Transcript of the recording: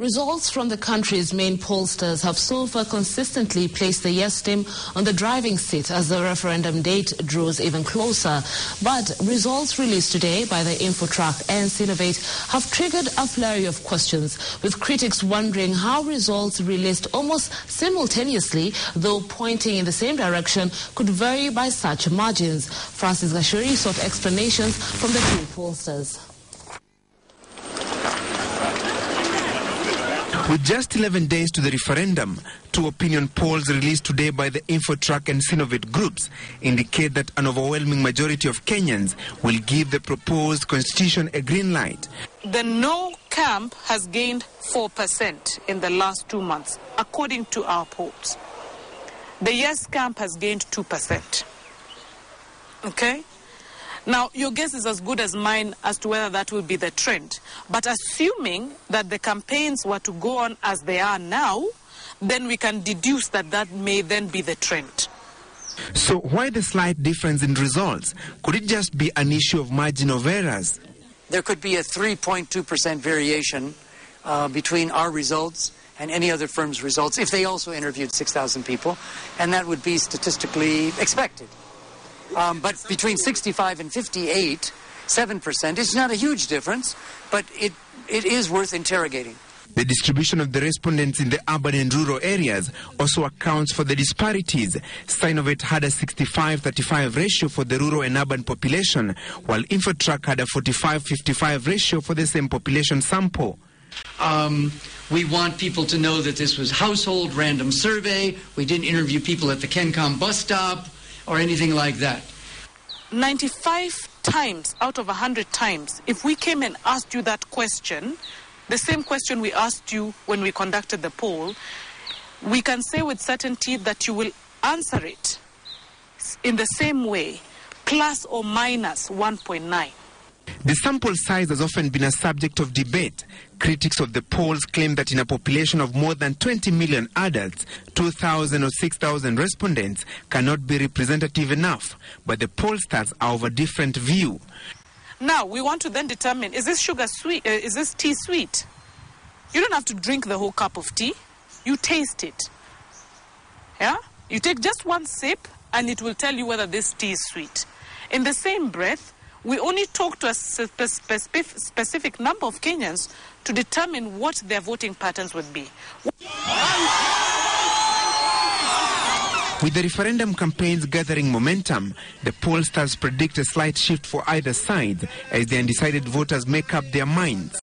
Results from the country's main pollsters have so far consistently placed the yes team on the driving seat as the referendum date draws even closer. But results released today by the Infotrak and Innovate have triggered a flurry of questions, with critics wondering how results released almost simultaneously, though pointing in the same direction, could vary by such margins. Francis Gashuri sought explanations from the two pollsters. With just 11 days to the referendum, two opinion polls released today by the Infotrak and Innovate groups indicate that an overwhelming majority of Kenyans will give the proposed constitution a green light. The no camp has gained 4% in the last 2 months, according to our polls. The yes camp has gained 2%. Okay? Now, your guess is as good as mine as to whether that will be the trend. But assuming that the campaigns were to go on as they are now, then we can deduce that that may then be the trend. So why the slight difference in results? Could it just be an issue of margin of errors? There could be a 3.2% variation between our results and any other firm's results if they also interviewed 6,000 people, and that would be statistically expected. But between 65 and 58, 7% is not a huge difference, but it is worth interrogating. The distribution of the respondents in the urban and rural areas also accounts for the disparities. Innovate had a 65-35 ratio for the rural and urban population, while Infotrak had a 45-55 ratio for the same population sample. We want people to know that this was household random survey. We didn't interview people at the Kencom bus stop or anything like that. 95 times out of 100 times, if we came and asked you that question, the same question we asked you when we conducted the poll, we can say with certainty that you will answer it in the same way, plus or minus 1.9. The sample size has often been a subject of debate. Critics of the polls claim that in a population of more than 20 million adults, 2,000 or 6,000 respondents cannot be representative enough. But the pollsters are of a different view. Now, we want to then determine, is this sugar sweet? Is this tea sweet? You don't have to drink the whole cup of tea. You taste it. Yeah? You take just one sip and it will tell you whether this tea is sweet. In the same breath, we only talk to a specific number of Kenyans to determine what their voting patterns would be. With the referendum campaigns gathering momentum, the pollsters predict a slight shift for either side as the undecided voters make up their minds.